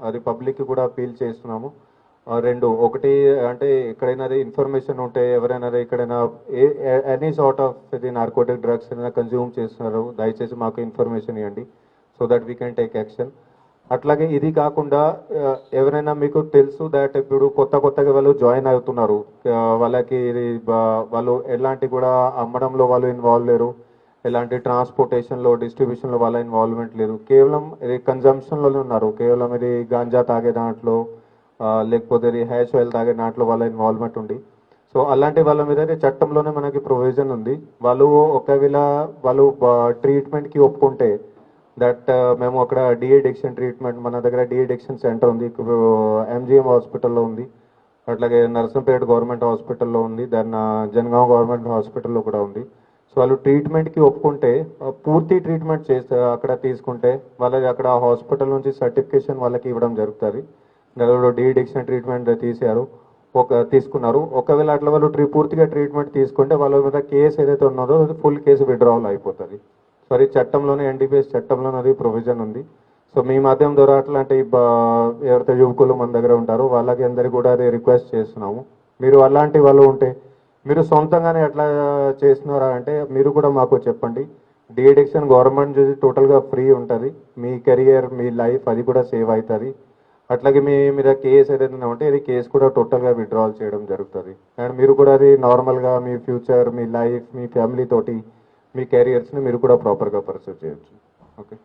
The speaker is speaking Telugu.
అది పబ్లిక్కి కూడా అపీల్ చేస్తున్నాము. రెండు, ఒకటి అంటే ఎక్కడైనా ఇన్ఫర్మేషన్ ఉంటే ఎవరైనా ఎక్కడైనా ఎనీ సార్ట్ ఆఫ్ ఇది నార్కోటిక్ డ్రగ్స్ ఏదైనా కన్జ్యూమ్ చేస్తున్నారు, దయచేసి మాకు ఇన్ఫర్మేషన్ ఇవ్వండి so that we can take action. అట్లాగే ఇది కాకుండా ఎవరైనా మీకు తెలుసు దాట్ ఇప్పుడు కొత్తగా వాళ్ళు జాయిన్ అవుతున్నారు, వాళ్ళకి ఇది వాళ్ళు ఎలాంటి కూడా అమ్మడంలో వాళ్ళు ఇన్వాల్వ్ లేరు, ఎలాంటి ట్రాన్స్పోర్టేషన్లో డిస్ట్రిబ్యూషన్లో వాళ్ళ ఇన్వాల్వ్మెంట్ లేదు, కేవలం ఇది కన్జంప్షన్లోనే ఉన్నారు, కేవలం ఇది గాంజా తాగే దాంట్లో లేకపోతే ఇది హ్యాష్ ఆయిల్ తాగే దాంట్లో వాళ్ళ ఇన్వాల్వ్మెంట్ ఉంది. సో అలాంటి వాళ్ళ మీద చట్టంలోనే మనకి ప్రొవిజన్ ఉంది. వాళ్ళు ఒకవేళ వాళ్ళు ట్రీట్మెంట్కి ఒప్పుకుంటే దట్ మేము అక్కడ డిఎడిక్షన్ ట్రీట్మెంట్, మన దగ్గర డిఎడిక్షన్ సెంటర్ ఉంది, ఎంజిఎం హాస్పిటల్లో ఉంది, అట్లాగే నర్సంపేట గవర్నమెంట్ హాస్పిటల్లో ఉంది, దాన్ని జనగాం గవర్నమెంట్ హాస్పిటల్లో కూడా ఉంది. సో వాళ్ళు ట్రీట్మెంట్కి ఒప్పుకుంటే పూర్తి ట్రీట్మెంట్ చేస్తే అక్కడ తీసుకుంటే వాళ్ళకి అక్కడ హాస్పిటల్ నుంచి సర్టిఫికేషన్ వాళ్ళకి ఇవ్వడం జరుగుతుంది. వాళ్ళు డిఎడిక్షన్ ట్రీట్మెంట్ తీసుకున్నారు. ఒకవేళ అట్లా వాళ్ళు పూర్తిగా ట్రీట్మెంట్ తీసుకుంటే వాళ్ళ మీద కేసు ఏదైతే ఉన్నదో అది ఫుల్ కేసు విత్డ్రావల్ అయిపోతుంది. సో అది చట్టంలోనే, ఎన్డీపీఎస్ చట్టంలోనే అది ప్రొవిజన్ ఉంది. సో మీ మాధ్యమం ద్వారా అట్లాంటి ఎవరైతే యువకులు మన దగ్గర ఉంటారో వాళ్ళకి అందరికీ కూడా అది రిక్వెస్ట్ చేస్తున్నాము. మీరు అలాంటి వాళ్ళు ఉంటే మీరు సొంతంగానే ఎట్లా చేస్తున్నారా అంటే మీరు కూడా మాకు చెప్పండి. డిఎడిక్షన్ గవర్నమెంట్ టోటల్గా ఫ్రీ ఉంటుంది, మీ కెరియర్ మీ లైఫ్ అది కూడా సేవ్ అవుతుంది. అట్లాగే మీ మీద కేసు ఏదైనా ఉంటే అది కేసు కూడా టోటల్గా విత్డ్రాల్ చేయడం జరుగుతుంది. అండ్ మీరు కూడా అది నార్మల్గా మీ ఫ్యూచర్, మీ లైఫ్, మీ ఫ్యామిలీ తోటి మీ కెరియర్స్ని మీరు కూడా ప్రాపర్గా పర్సూ చేయొచ్చు. ఓకే.